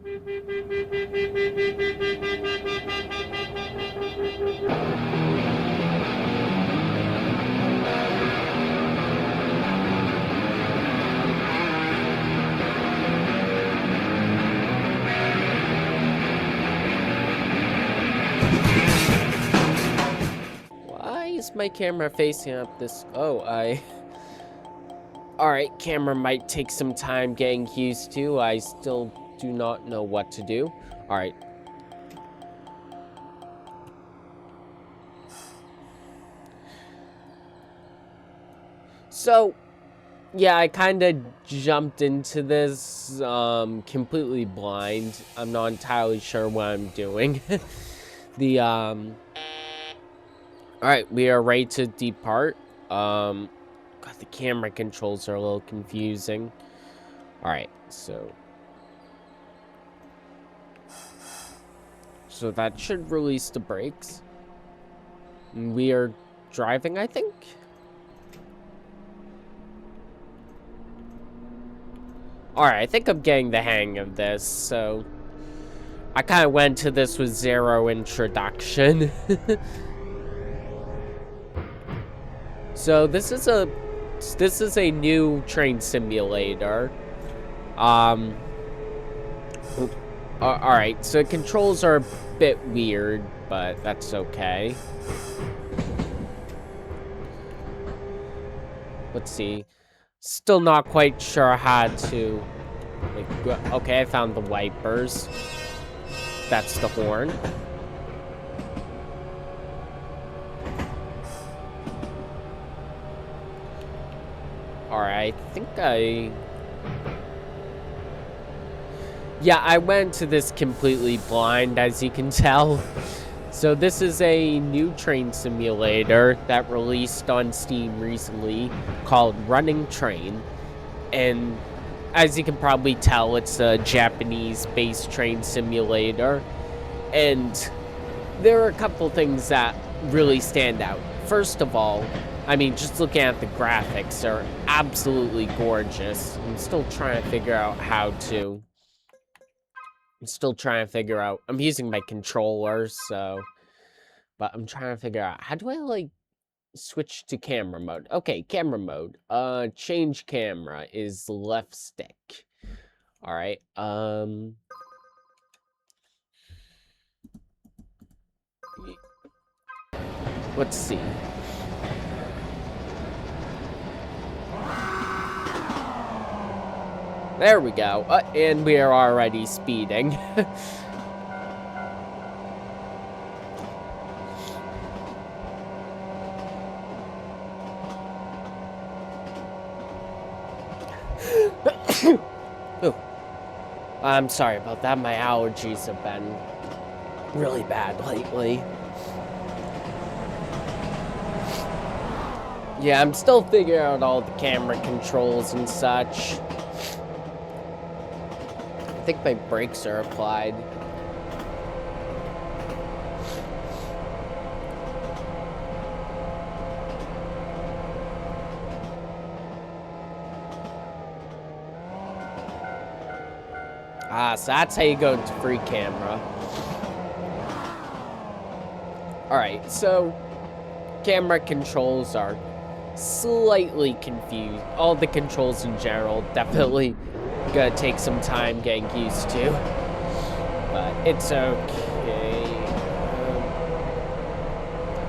Why is my camera facing up this? Oh, Alright, camera might take some time getting used to. I still do not know what to do. Alright. So, yeah, I kind of jumped into this completely blind. I'm not entirely sure what I'm doing. Alright, we are ready to depart. God, the camera controls are a little confusing. Alright, so that should release the brakes. We are driving, I think. Alright, I think I'm getting the hang of this, so I kind of went to this with zero introduction. So this is a new train simulator. Alright, so controls are a bit weird, but that's okay. Let's see. Still not quite sure how to... okay, I found the wipers. That's the horn. Alright, I think yeah, I went to this completely blind, as you can tell. So this is a new train simulator that released on Steam recently called Running Train. And as you can probably tell, it's a Japanese-based train simulator. And there are a couple things that really stand out. First of all, I mean, just looking at the graphics are absolutely gorgeous. I'm still trying to figure out how to... I'm using my controller, so... But I'm trying to figure out, how do I, like, switch to camera mode? Okay, camera mode. Change camera is left stick. Alright, let's see. There we go. And we are already speeding. Oh. I'm sorry about that. My allergies have been really bad lately. Yeah, I'm still figuring out all the camera controls and such. I think my brakes are applied. So that's how you go into free camera. Alright, so camera controls are slightly confused. All the controls in general definitely gonna take some time getting used to, but it's okay.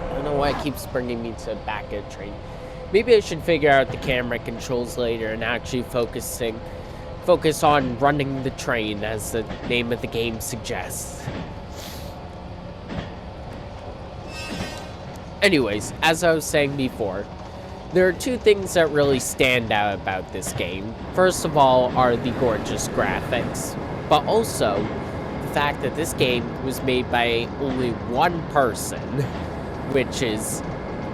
I don't know why it keeps bringing me to back of the train. Maybe I should figure out the camera controls later and actually focus on running the train, as the name of the game suggests. Anyways, as I was saying before, there are two things that really stand out about this game. First of all are the gorgeous graphics, but also the fact that this game was made by only one person, which is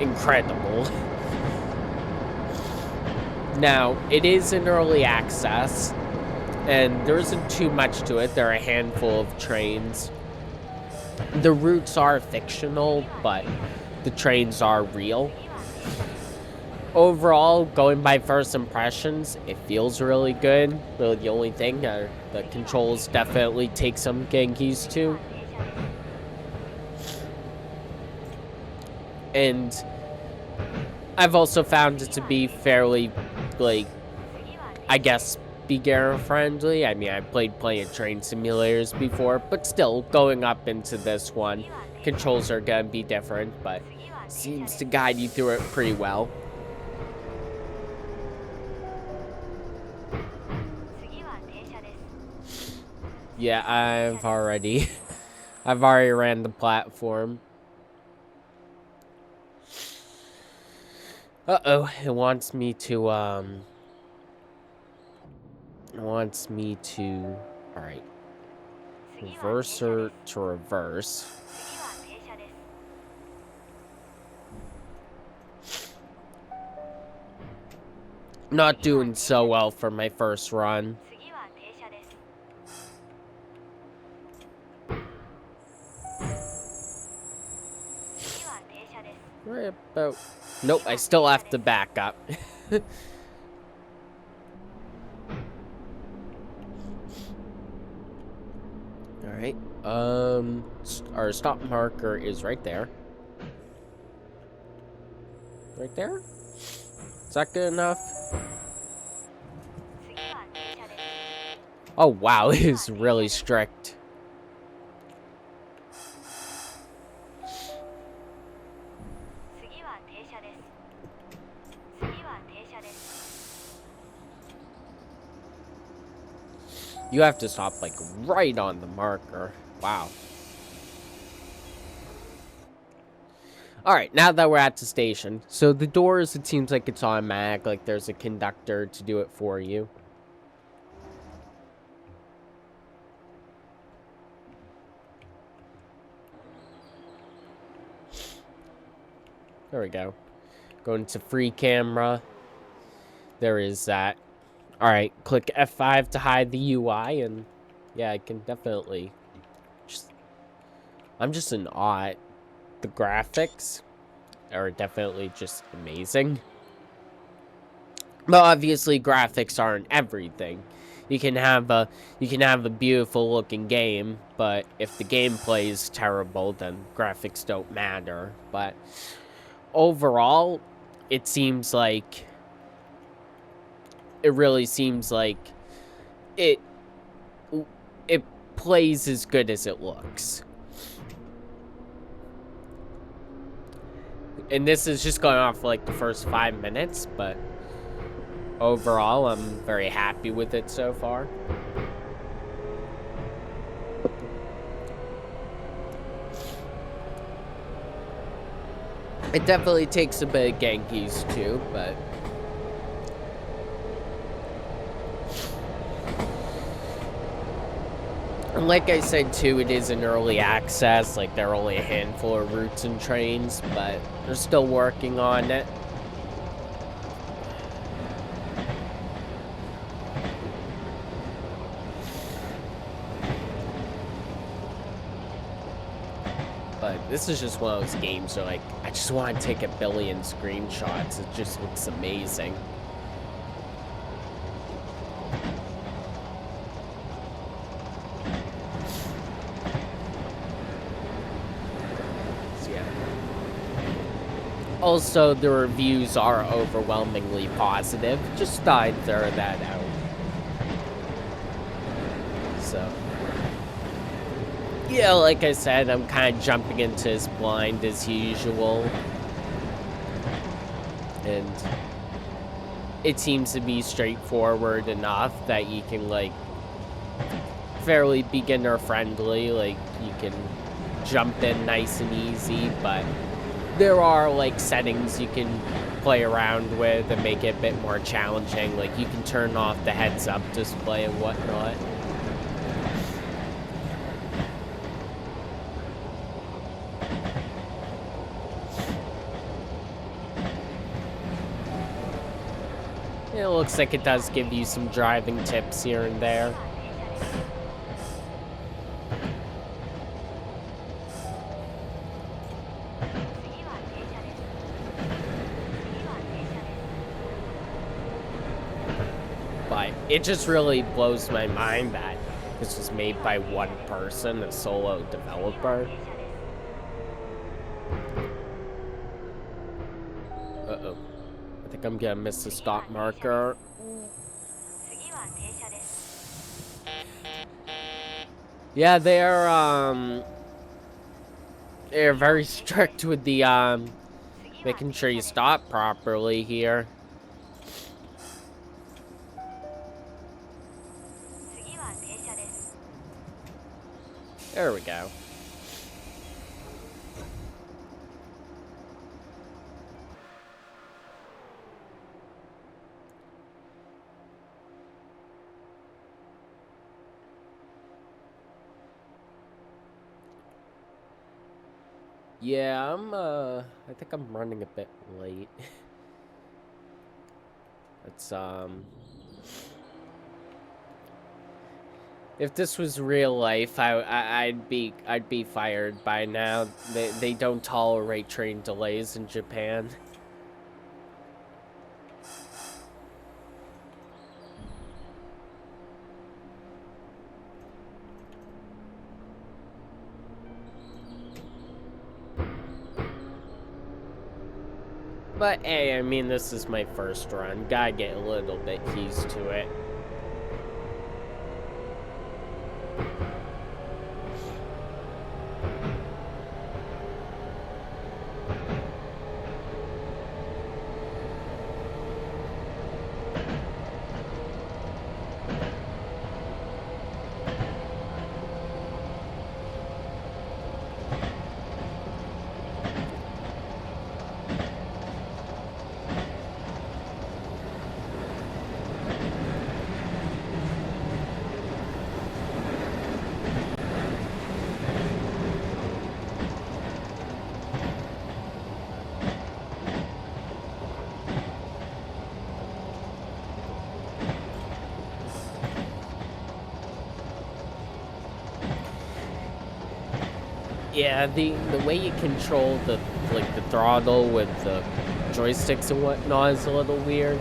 incredible. Now, it is in early access, and there isn't too much to it. There are a handful of trains. The routes are fictional, but the trains are real. Overall, going by first impressions, it feels really good. Really, the only thing, the controls definitely take some getting used to. And I've also found it to be fairly, like, I guess, beginner friendly. I mean, I played plenty of train simulators before, but still, going up into this one, controls are gonna be different, but seems to guide you through it pretty well. Yeah, I've already ran the platform. Uh-oh, it wants me to, all right, reverser to reverse. Not doing so well for my first run. Right about... Nope, I still have to back up. Alright, our stop marker is right there. Right there? Is that good enough? Oh wow, it is really strict. You have to stop, like, right on the marker. Wow. Alright, now that we're at the station. So the doors, it seems like it's automatic. Like, there's a conductor to do it for you. There we go. Going to free camera. There is that. Alright, click F5 to hide the UI, and yeah, I can definitely I'm just in awe at the graphics are definitely just amazing. But obviously graphics aren't everything. You can have a beautiful looking game, but if the gameplay is terrible, then graphics don't matter. But overall, it seems like it really seems like it plays as good as it looks. And this is just going off like the first 5 minutes, but overall I'm very happy with it so far. It definitely takes a bit of getting used to, but and like I said too, it is an early access. Like, there are only a handful of routes and trains, but they're still working on it. But this is just one of those games where, like, I just want to take a billion screenshots. It just looks amazing. Also, the reviews are overwhelmingly positive. Just thought I'd throw that out. So, yeah, like I said, I'm kind of jumping into this blind as usual. And it seems to be straightforward enough that you can, like, fairly beginner friendly. Like, you can jump in nice and easy, but there are, like, settings you can play around with and make it a bit more challenging. Like, you can turn off the heads-up display and whatnot. It looks like it does give you some driving tips here and there. But it just really blows my mind that this was made by one person, a solo developer. Uh-oh. I think I'm gonna miss the stop marker. Yeah, they're very strict with the, making sure you stop properly here. There we go. Yeah, I think I'm running a bit late. It's, if this was real life, I'd be fired by now. They don't tolerate train delays in Japan. But hey, I mean, this is my first run. Gotta get a little bit used to it. Yeah, the way you control the throttle with the joysticks and whatnot is a little weird.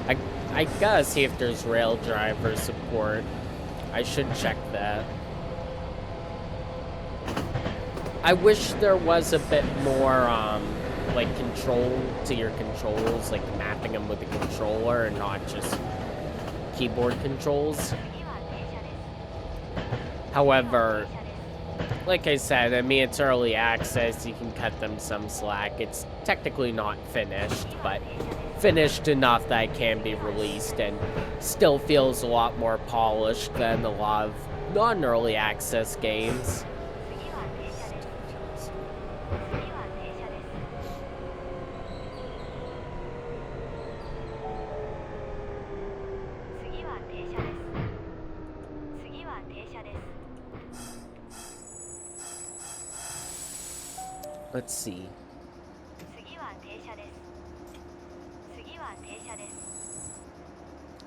I gotta see if there's rail driver support. I should check that. I wish there was a bit more like control to your controls, like mapping them with the controller and not just keyboard controls. However, like I said, I mean, it's early access. You can cut them some slack. It's technically not finished, but finished enough that it can be released and still feels a lot more polished than a lot of non-early access games. Let's see.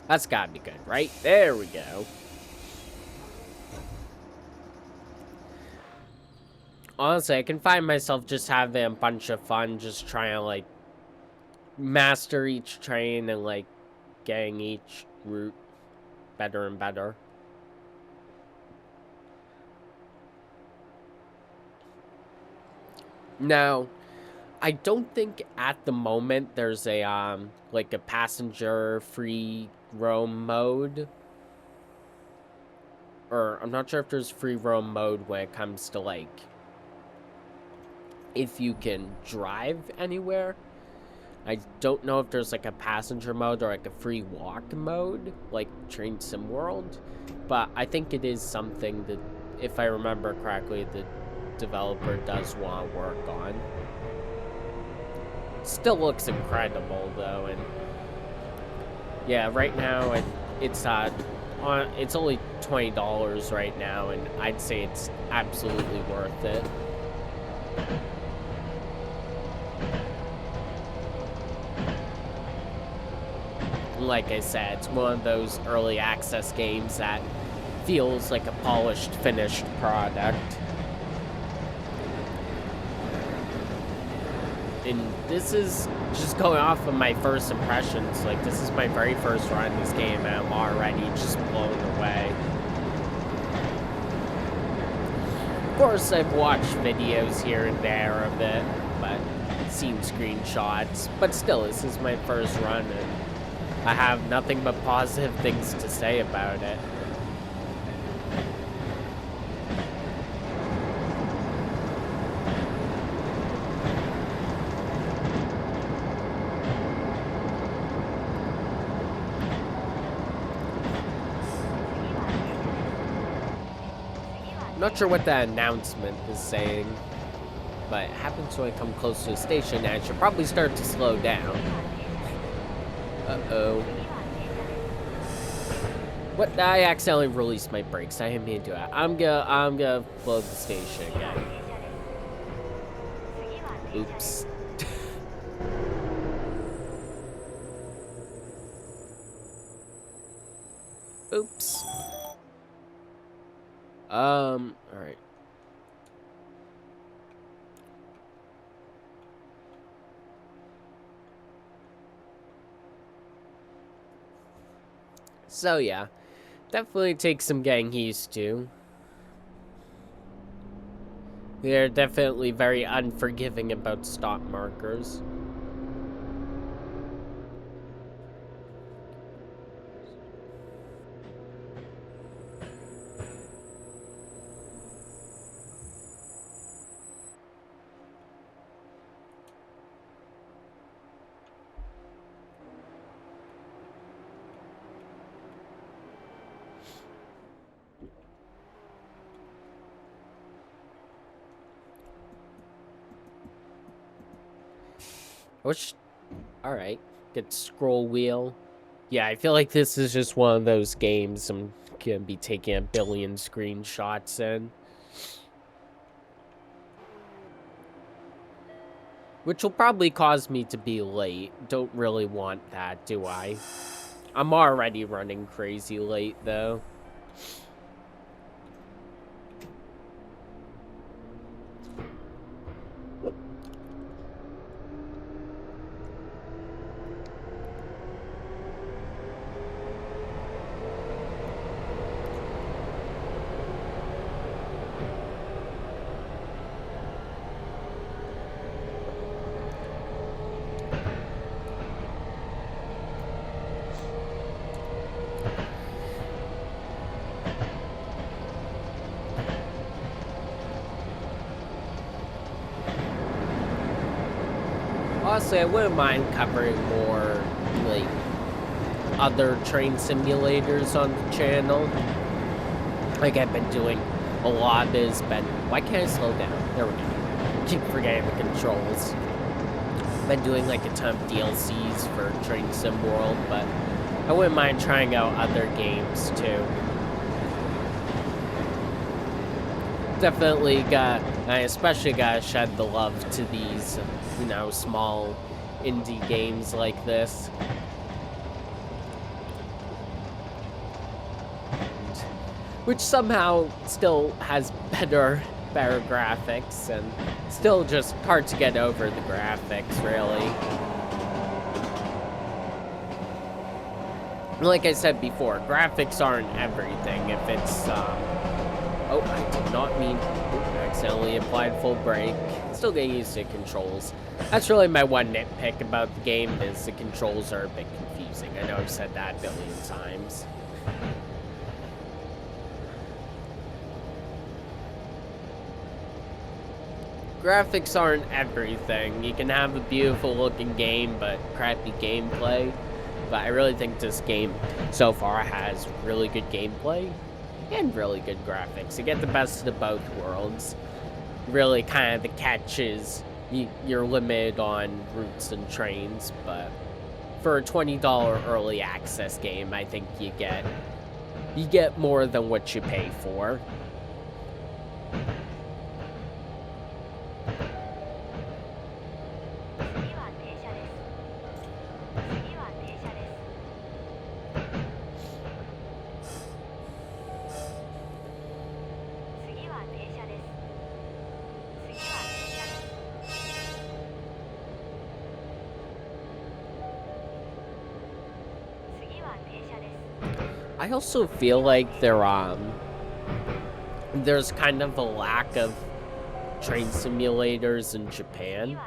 That's gotta be good, right? There we go. Honestly, I can find myself just having a bunch of fun, just trying to, like, master each train and, like, getting each route better and better. Now, I don't think at the moment there's a, like a passenger free roam mode. Or, I'm not sure if there's free roam mode when it comes to, like, if you can drive anywhere. I don't know if there's, like, a passenger mode or, like, a free walk mode, like Train Sim World. But I think it is something that, if I remember correctly, the developer does want to work on. Still looks incredible though, and yeah, right now it's only $20 right now, and I'd say it's absolutely worth it. Like I said, it's one of those early access games that feels like a polished, finished product. And this is just going off of my first impressions. Like, this is my very first run in this game, and I'm already just blown away. Of course, I've watched videos here and there of it, but seen screenshots. But still, this is my first run, and I have nothing but positive things to say about it. Not sure what that announcement is saying, but it happens when I come close to the station, and I should probably start to slow down. Uh-oh. What? I accidentally released my brakes. I didn't mean to do it. I'm gonna blow the station again. Oops. Oops. Alright. So yeah, definitely takes some getting used to. They're definitely very unforgiving about stop markers. Which, alright, get scroll wheel. Yeah, I feel like this is just one of those games I'm gonna be taking a billion screenshots in. Which will probably cause me to be late. Don't really want that, do I? I'm already running crazy late, though. Honestly, I wouldn't mind covering more, like, other train simulators on the channel. Like I've been doing a lot has been... Why can't I slow down? There we go. Keep forgetting the controls. Been doing like a ton of DLCs for Train Sim World, but I wouldn't mind trying out other games too. Definitely I especially gotta shed the love to these, you know, small indie games like this. Which somehow still has better graphics, and still just hard to get over the graphics, really. Like I said before, graphics aren't everything. If it's, oh, I did not mean... I accidentally applied full brake. Still getting used to controls. That's really my one nitpick about the game, is the controls are a bit confusing. I know I've said that a billion times. Graphics aren't everything. You can have a beautiful looking game, but crappy gameplay. But I really think this game so far has really good gameplay and really good graphics. You get the best of both worlds. Really, kind of the catch is you're limited on routes and trains, but for a $20 early access game, I think you get more than what you pay for. I also feel like there's kind of a lack of train simulators in Japan.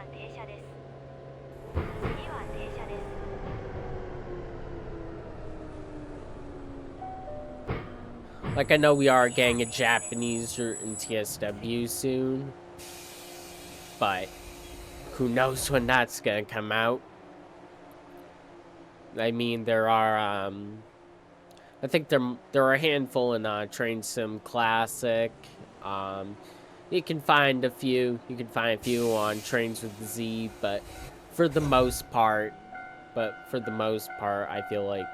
Like, I know we are getting a Japanese in TSW soon, but who knows when that's gonna come out. I mean, there are, I think there are a handful in Train Sim Classic. You can find a few on Trains with the Z, but for the most part, I feel like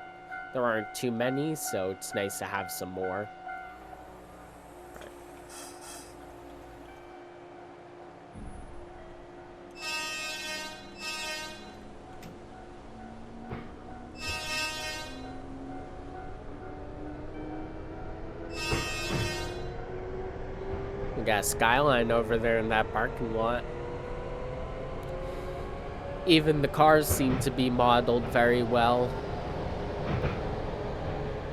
there aren't too many, so it's nice to have some more. We got a Skyline over there in that parking lot. Even the cars seem to be modeled very well.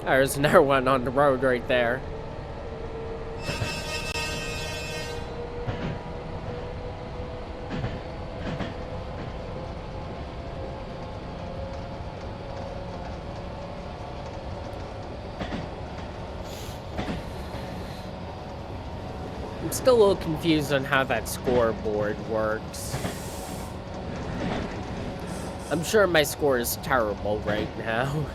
There's another one on the road right there. I'm still a little confused on how that scoreboard works. I'm sure my score is terrible right now.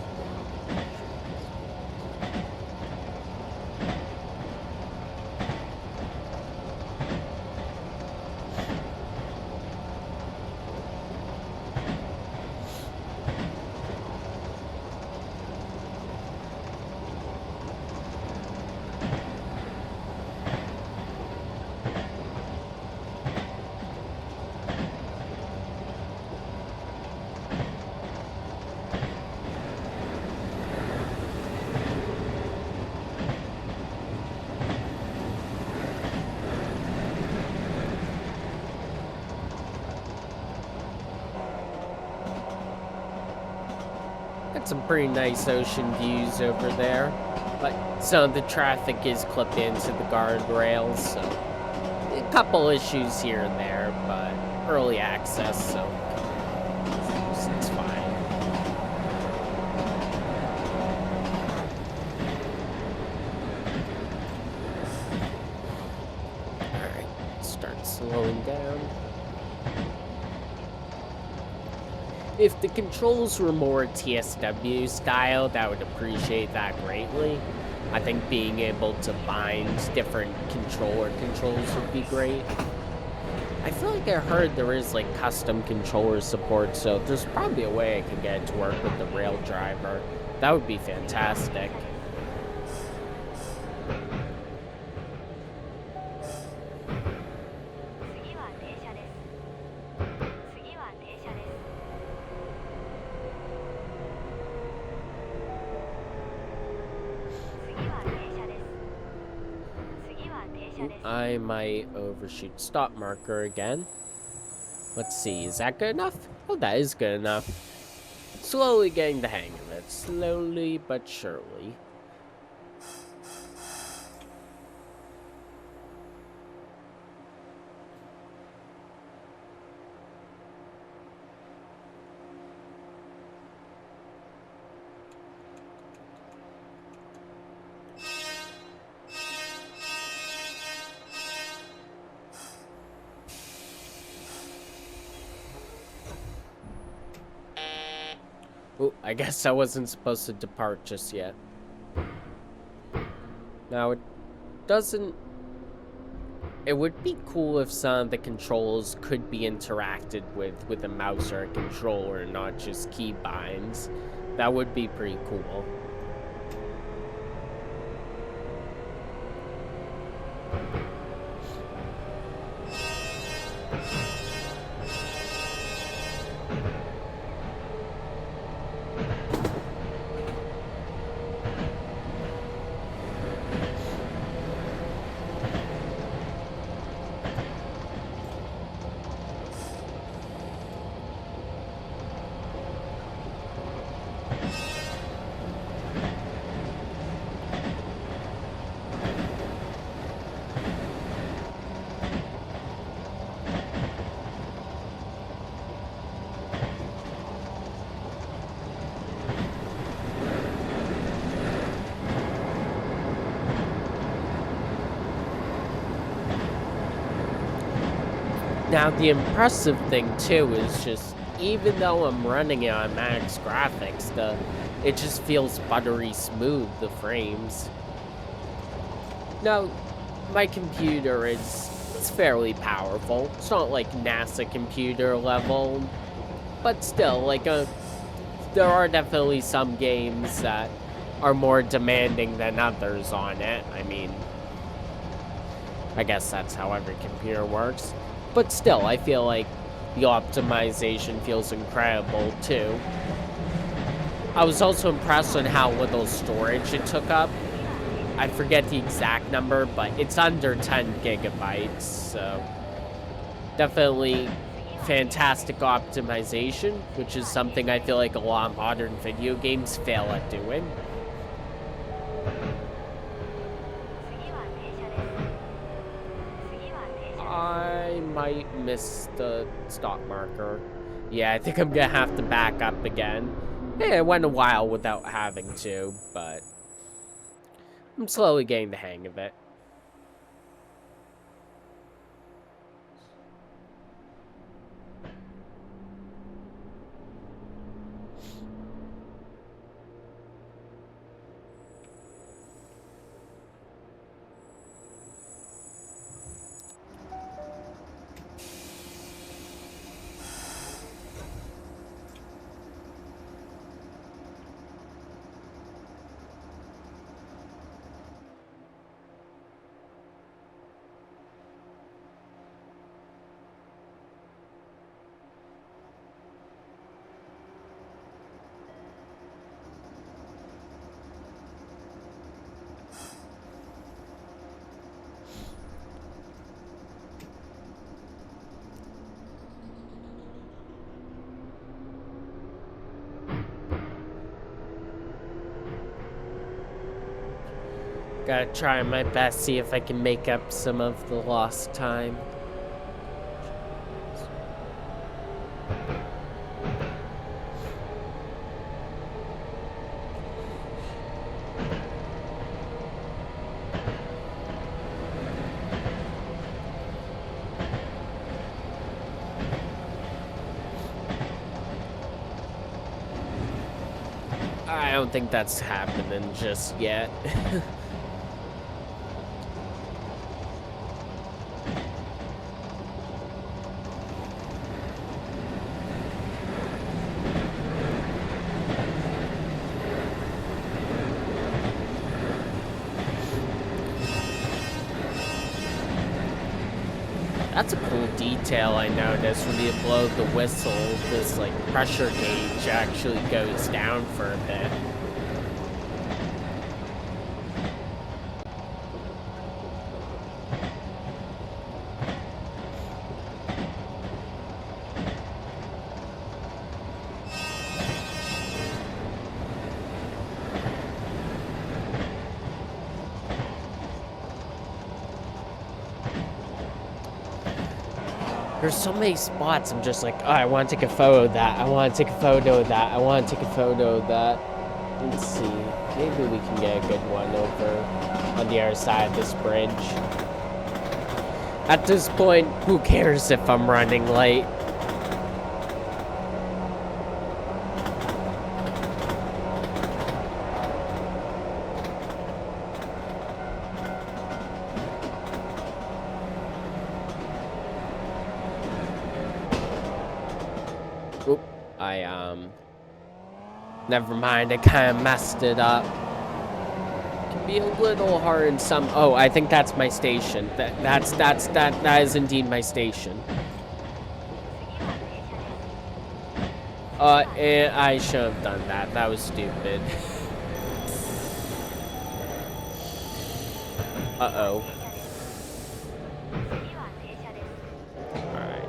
Got some pretty nice ocean views over there, but some of the traffic is clipped into the guardrails, so a couple issues here and there, but early access, so it's fine. Alright, start slowing down. If the controls were more TSW style, I would appreciate that greatly. I think being able to bind different controls would be great. I feel like I heard there is like custom controller support, so there's probably a way I can get it to work with the rail driver. That would be fantastic. I might overshoot stop marker again. Let's see, is that good enough? Oh, that is good enough. Slowly getting the hang of it. Slowly but surely. Oh, I guess I wasn't supposed to depart just yet. Now, it would be cool if some of the controls could be interacted with a mouse or a controller, not just key binds. That would be pretty cool. Now, the impressive thing, too, is just, even though I'm running it on max graphics, it just feels buttery smooth, the frames. Now, my computer it's fairly powerful. It's not like NASA computer level, but still, like, there are definitely some games that are more demanding than others on it. I mean, I guess that's how every computer works. But still, I feel like the optimization feels incredible, too. I was also impressed on how little storage it took up. I forget the exact number, but it's under 10 gigabytes, so definitely fantastic optimization, which is something I feel like a lot of modern video games fail at doing. I might miss the stop marker. Yeah, I think I'm gonna have to back up again. Yeah, it went a while without having to, but I'm slowly getting the hang of it. Gotta try my best, see if I can make up some of the lost time. I don't think that's happening just yet. That's a cool detail I noticed. When you blow the whistle, this like pressure gauge actually goes down for a bit. There's so many spots I'm just like, oh, I want to take a photo of that. I want to take a photo of that. I want to take a photo of that. Let's see. Maybe we can get a good one over on the other side of this bridge. At this point, who cares if I'm running late? Oop, never mind, I kind of messed it up. It can be a little hard in some, oh, I think that's my station. That is indeed my station. I should have done that. That was stupid. Uh-oh. Alright.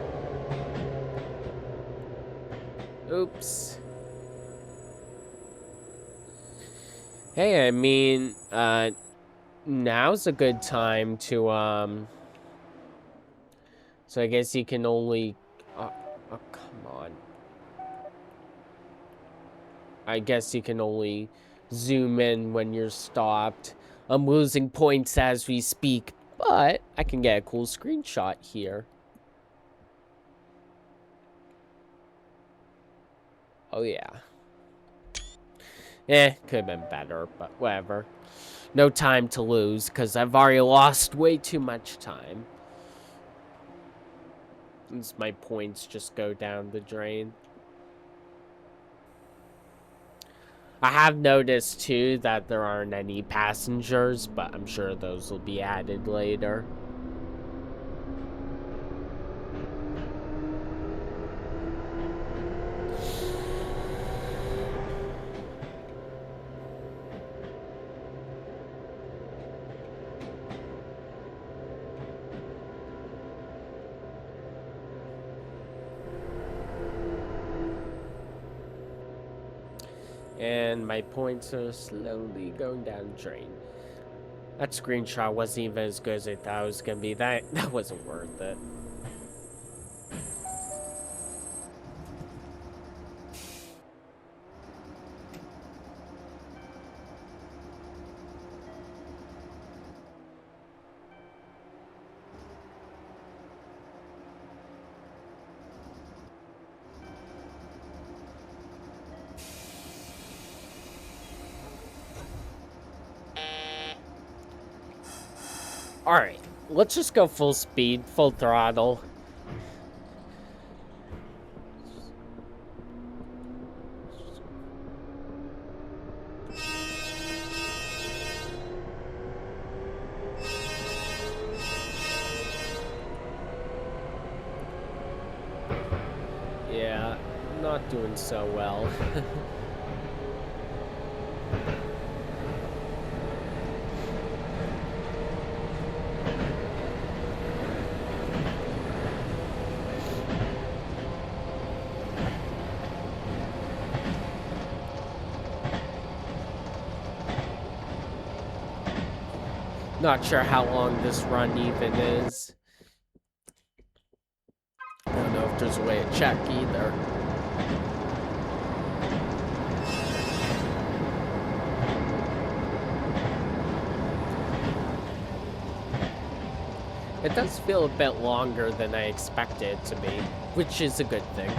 Oops. Hey, I mean, now's a good time to, so I guess you can only, oh, come on. I guess you can only zoom in when you're stopped. I'm losing points as we speak, but I can get a cool screenshot here. Oh, yeah. Could have been better, but whatever. No time to lose, because I've already lost way too much time. Since my points just go down the drain. I have noticed, too, that there aren't any passengers, but I'm sure those will be added later. And my points are slowly going down the drain. That screenshot wasn't even as good as I thought it was going to be. That wasn't worth it. Alright, let's just go full speed, full throttle. Yeah, not doing so well. Not sure how long this run even is. I don't know if there's a way to check either. It does feel a bit longer than I expected it to be, which is a good thing.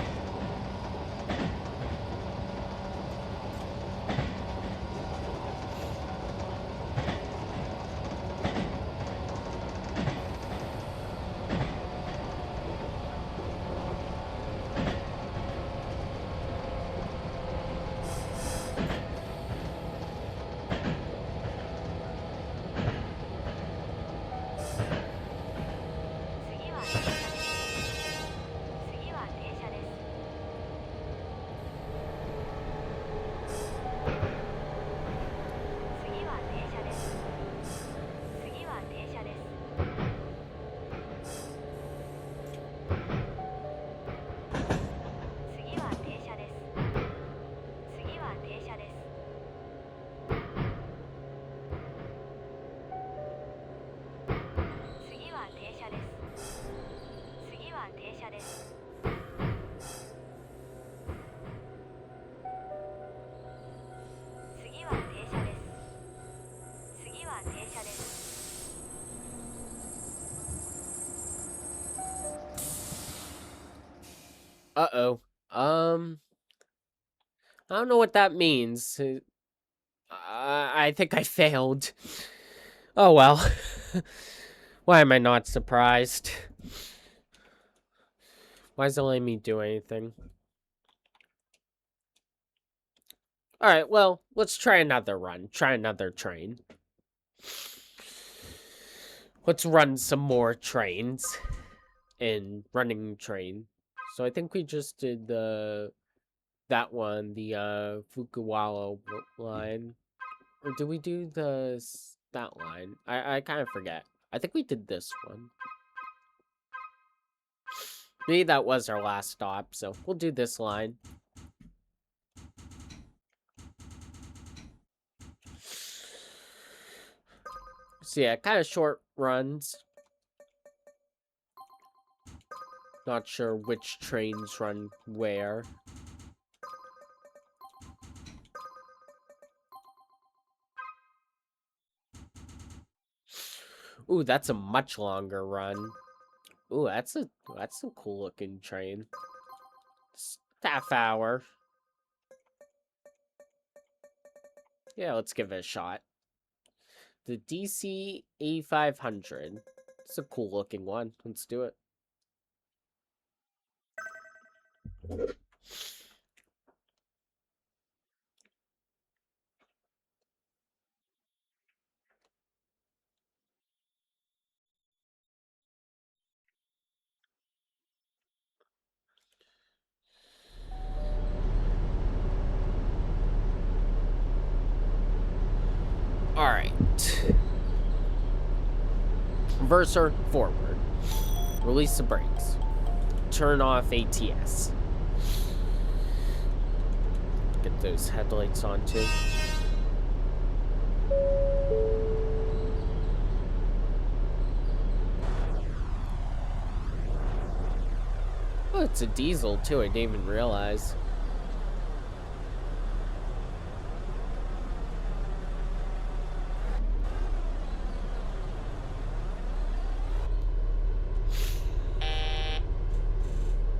Uh-oh. I don't know what that means. I think I failed. Oh well. Why am I not surprised? Why does it let me do anything? Alright, well, let's try another run. Try another train. Let's run some more trains. In running train. So I think we just did that one, the Fukuoka line. Or did we do that line? I kind of forget. I think we did this one. Maybe that was our last stop, so we'll do this line. So yeah, kind of short runs. Not sure which trains run where. Ooh, that's a much longer run. Ooh, that's a cool looking train. It's half hour. Yeah, let's give it a shot. The DC A500. It's a cool looking one. Let's do it. Alright. Reverser, forward. Release the brakes. Turn off ATS. Get those headlights on too. Oh, it's a diesel too, I didn't even realize.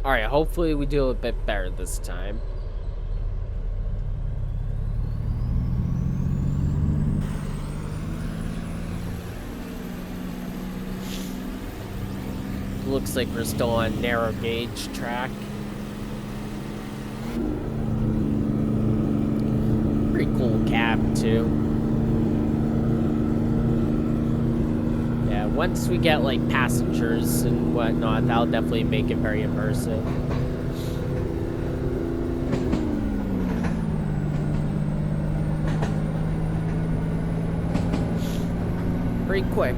Alright, hopefully we do a bit better this time. Looks like we're still on narrow gauge track. Pretty cool cab too. Yeah, once we get like passengers and whatnot, that'll definitely make it very immersive. Pretty quick.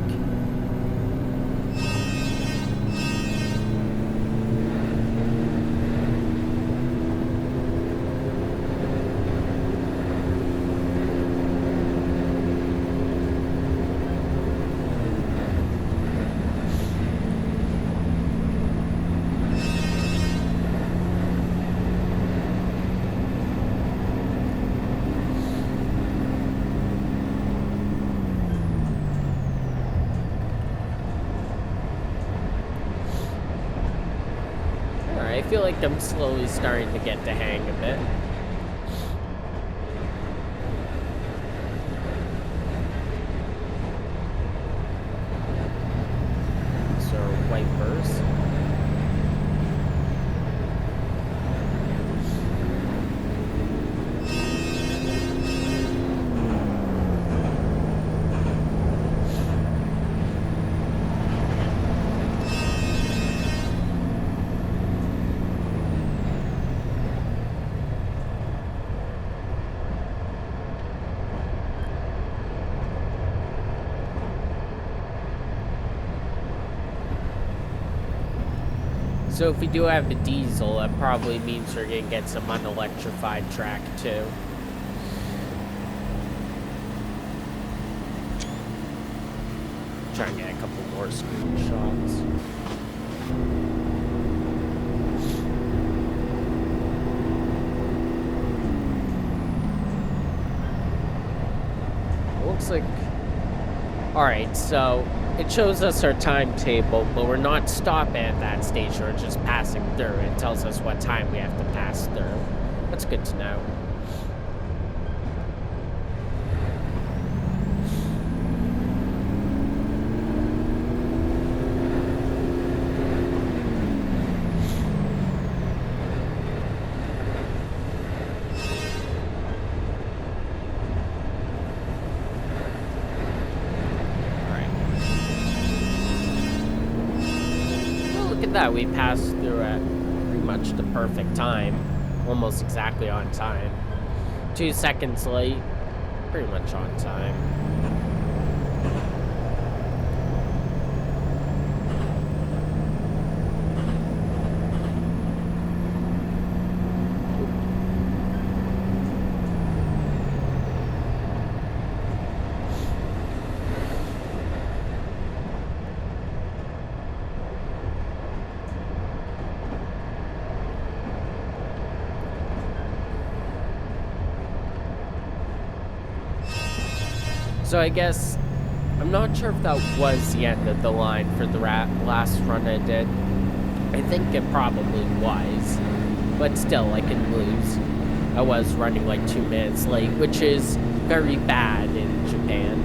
I feel like I'm slowly starting to get the hang of it. So, wipers. So if we do have a diesel, that probably means we're gonna get some unelectrified track too. Try and get a couple more screenshots. Looks like... Alright, so it shows us our timetable, but we're not stopping at that station, we're just passing through. It tells us what time we have to pass through. That's good to know. That we passed through at pretty much the perfect time, almost exactly on time. 2 seconds late, pretty much on time. So I guess, I'm not sure if that was the end of the line for the last run I did. I think it probably was, but still, I can lose. I was running like 2 minutes late, which is very bad in Japan.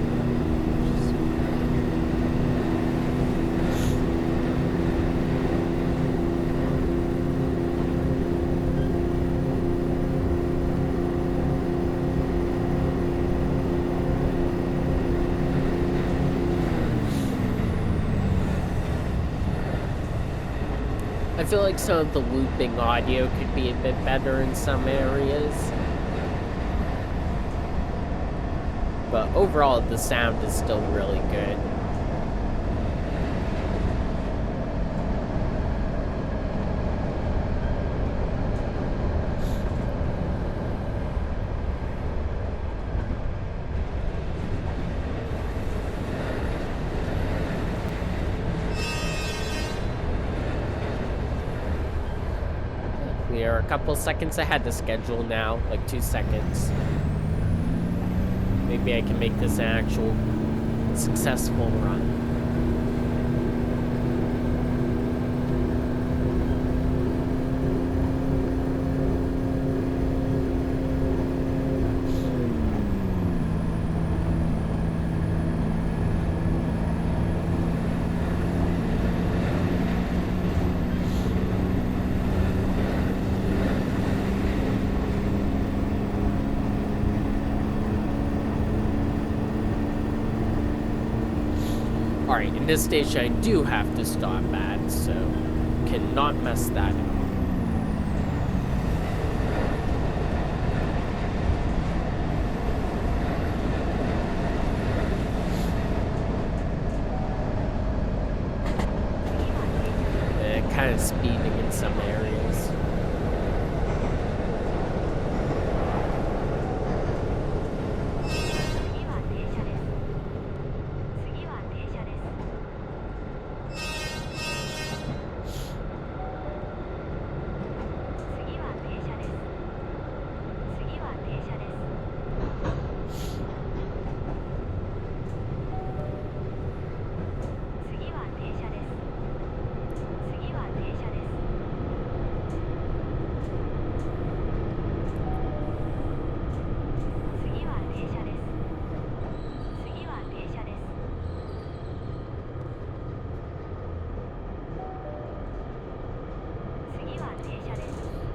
I feel like some of the looping audio could be a bit better in some areas. But overall, the sound is still really good. We are a couple seconds ahead of schedule now, like 2 seconds. Maybe I can make this an actual successful run. Alright, in this station I do have to stop at, so cannot mess that up. Kind of speeding in some areas.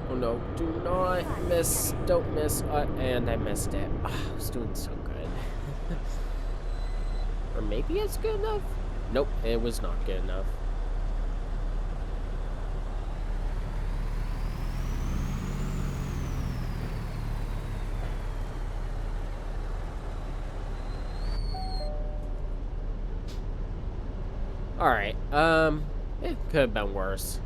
Oh no, do not miss, don't miss, and I missed it. Oh, I was doing so good. Or maybe it's good enough? Nope, it was not good enough. Alright, it could have been worse.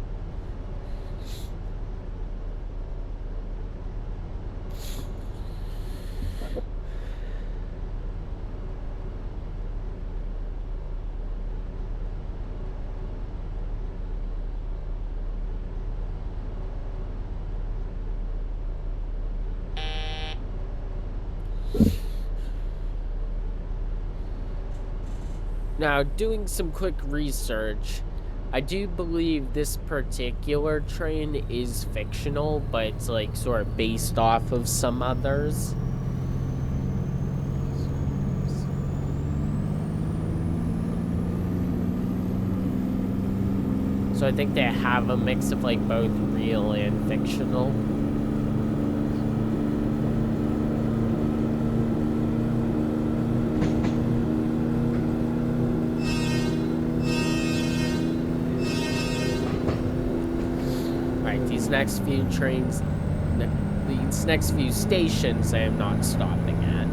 Now, doing some quick research, I do believe this particular train is fictional, but it's like sort of based off of some others. So I think they have a mix of like both real and fictional. Next few trains, these next few stations I am not stopping at.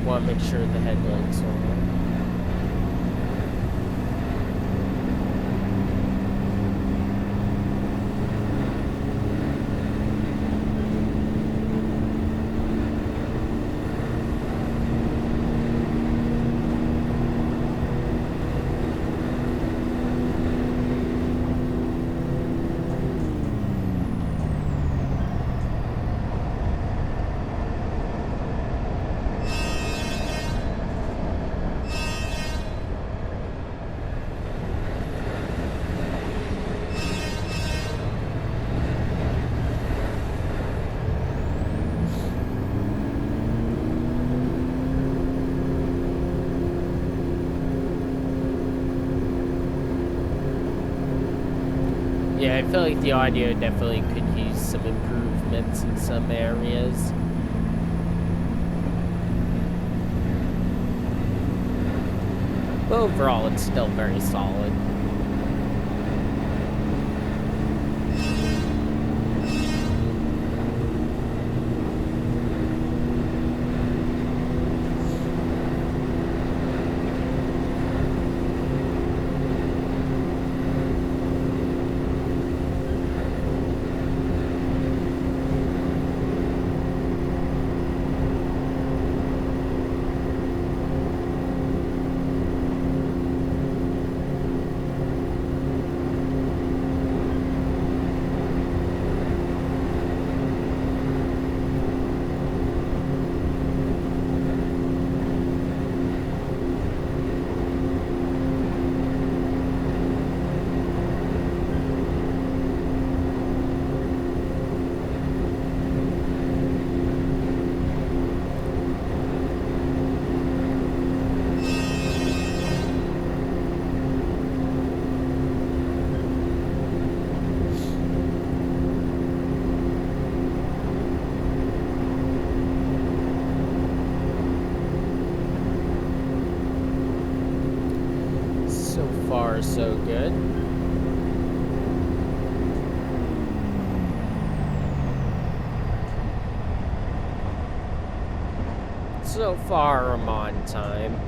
Want to make sure the headlights are on. Yeah, I feel like the audio definitely could use some improvements in some areas. But overall, it's still very solid. So far, so good. So far, I'm on time.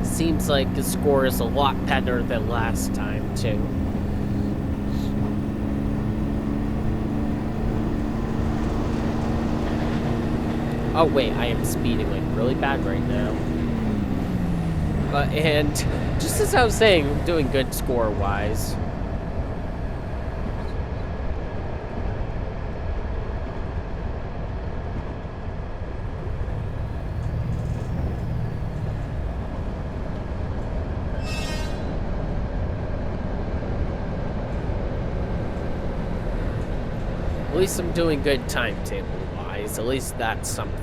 Seems like the score is a lot better than last time, too. Oh wait, I am speeding like really bad right now. And just as I was saying, I'm doing good score-wise. At least I'm doing good timetable-wise. At least that's something.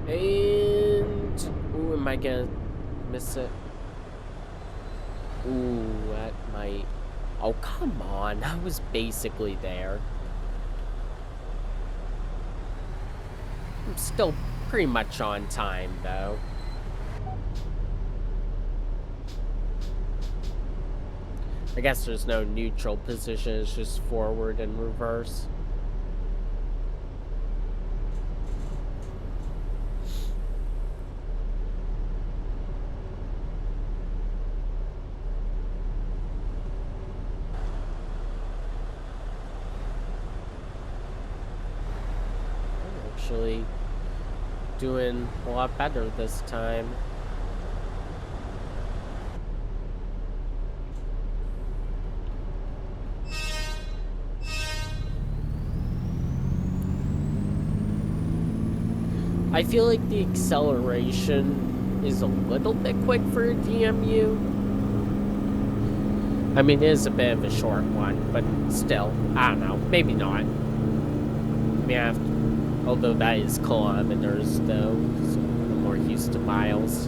And ooh, am I gonna miss it? Ooh, that might. Oh, come on. I was basically there. I'm still pretty much on time, though. I guess there's no neutral position, it's just forward and reverse. Actually doing a lot better this time. I feel like the acceleration is a little bit quick for a DMU. I mean, it is a bit of a short one, but still, I don't know, maybe not. I mean, although that is kilometers, though, so more used to miles.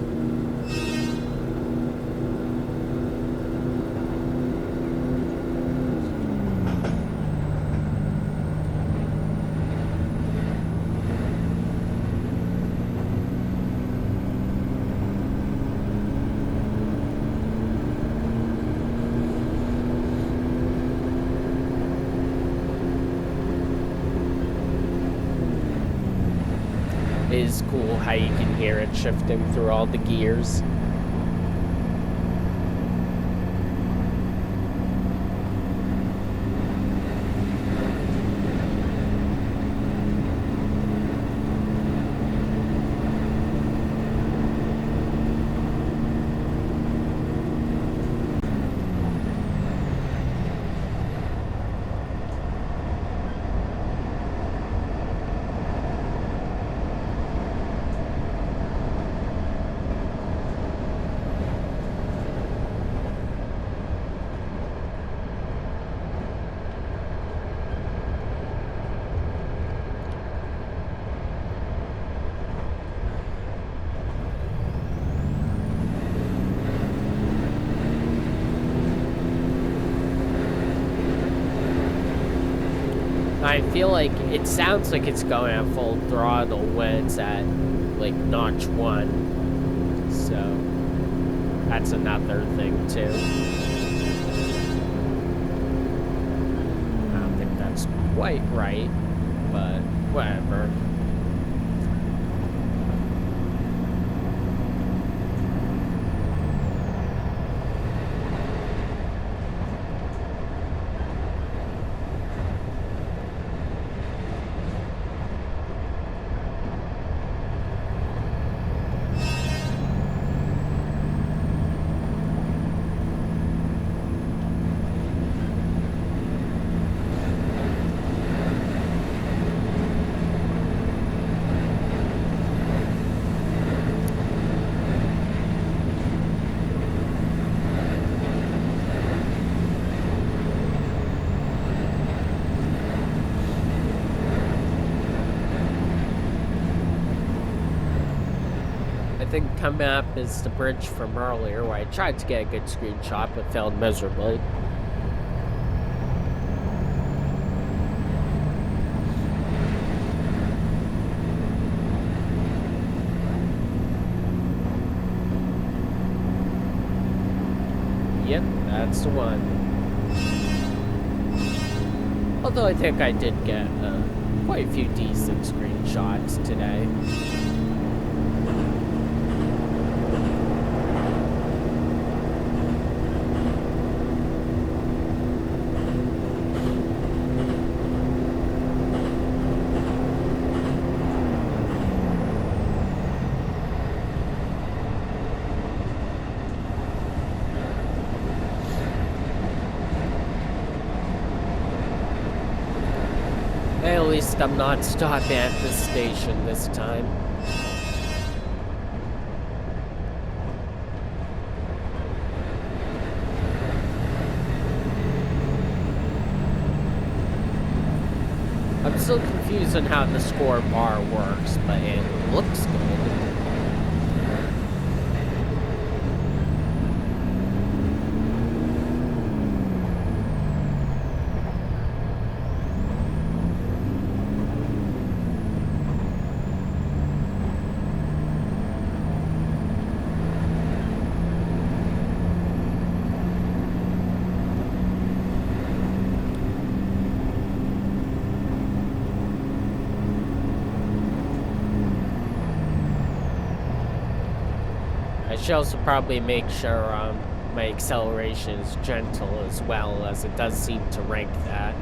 It is cool how you can hear it shifting through all the gears. I feel like it sounds like it's going at full throttle when it's at like notch 1, so that's another thing too. I don't think that's quite right, but whatever. I think coming up is the bridge from earlier where I tried to get a good screenshot but failed miserably. Yep, that's the one. Although I think I did get quite a few decent screenshots today. At least I'm not stopping at this station this time. I'm still confused on how the score bar works, but it looks good. I should also probably make sure my acceleration is gentle as well, as it does seem to rank that.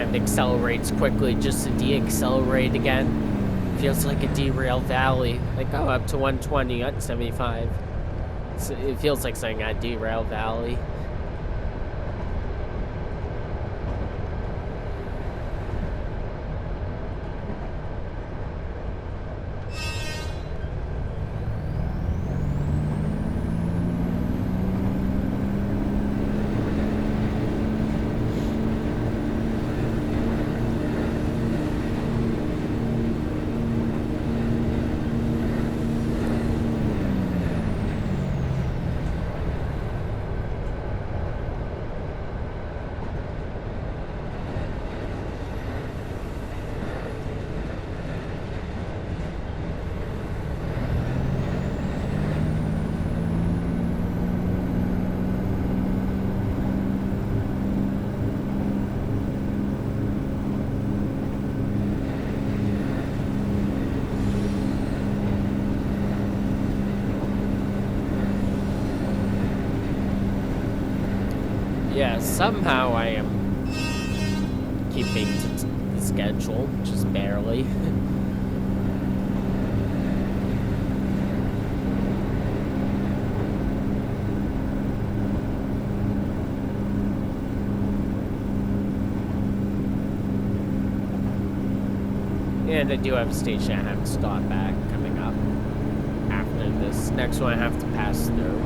and accelerates quickly just to de-accelerate again. Feels like a derail valley. Like, oh, up to 120 at 75. It feels like saying a derail valley. Yeah, somehow I am keeping to the schedule, just barely. And I do have a station I have to stop at coming up after this next one I have to pass through.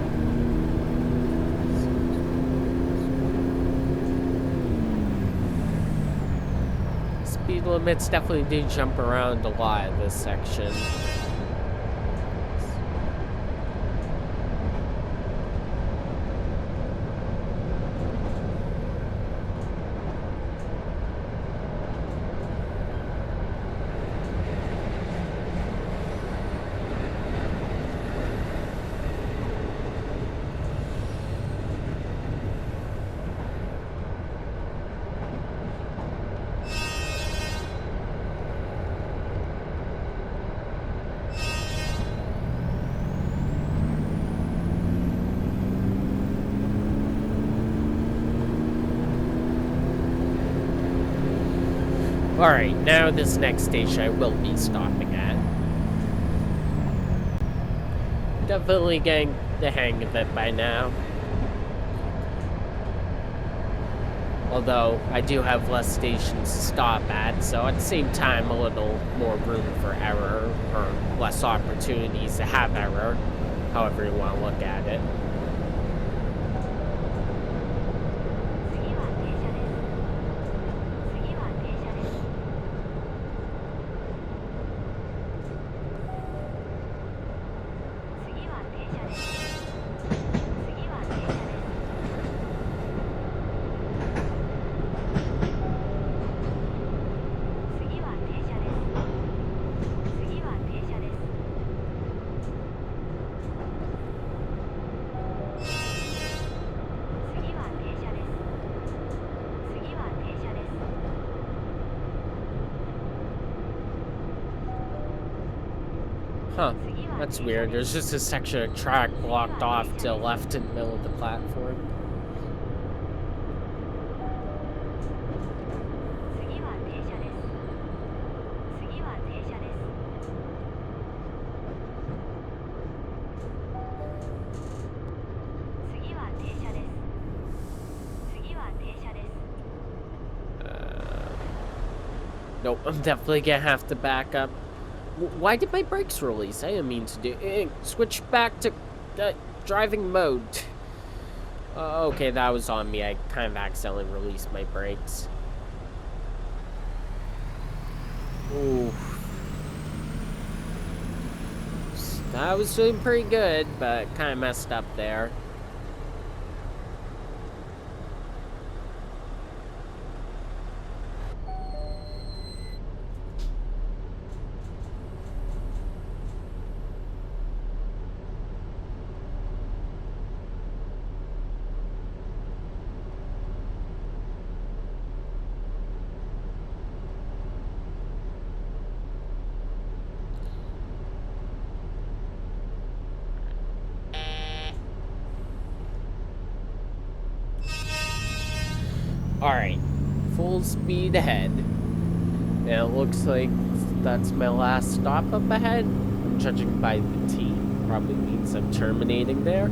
Speed limits definitely do jump around a lot in this section. Alright, now this next station I will be stopping at. Definitely getting the hang of it by now. Although, I do have less stations to stop at, so at the same time, a little more room for error, or less opportunities to have error, however you want to look at it. Huh, that's weird. There's just a section of track blocked off to the left in the middle of the platform. Nope, I'm definitely gonna have to back up. Why did my brakes release? I didn't mean to do. Switch back to driving mode. Okay, that was on me. I kind of accidentally released my brakes. Ooh. I was doing pretty good, but kind of messed up there. Alright, full speed ahead. And it looks like that's my last stop up ahead. I'm judging by the T. Probably means I'm terminating there.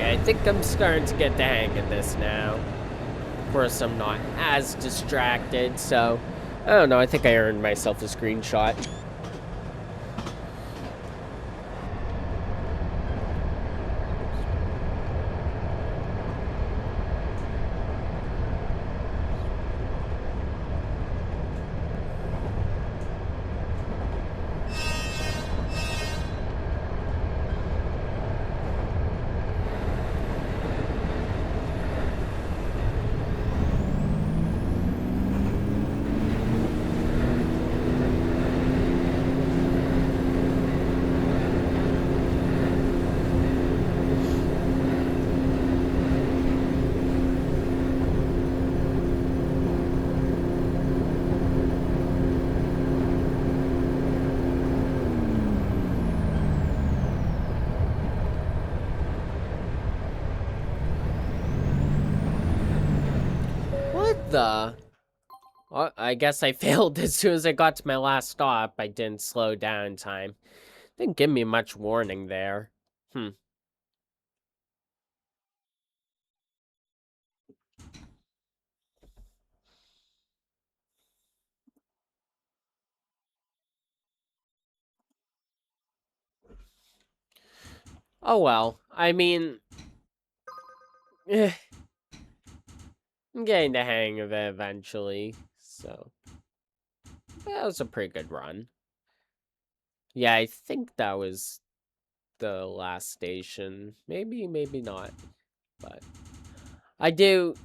I think I'm starting to get the hang of this now. Of course, I'm not as distracted, so I don't know. I think I earned myself a screenshot. Well, I guess I failed as soon as I got to my last stop. I didn't slow down in time. Didn't give me much warning there. Oh well. I mean, I'm getting the hang of it eventually. So, that was a pretty good run. Yeah, I think that was the last station. Maybe, maybe not. But I did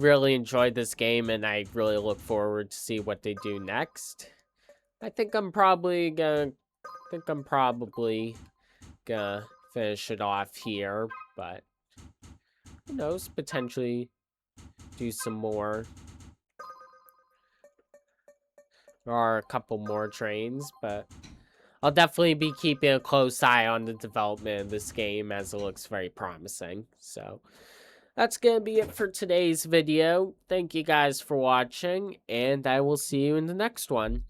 really enjoy this game, and I really look forward to see what they do next. I think I'm probably gonna finish it off here, but who knows, potentially do some more. There are a couple more trains, but I'll definitely be keeping a close eye on the development of this game, as it looks very promising. So that's gonna be it for today's video. Thank you guys for watching, and I will see you in the next one.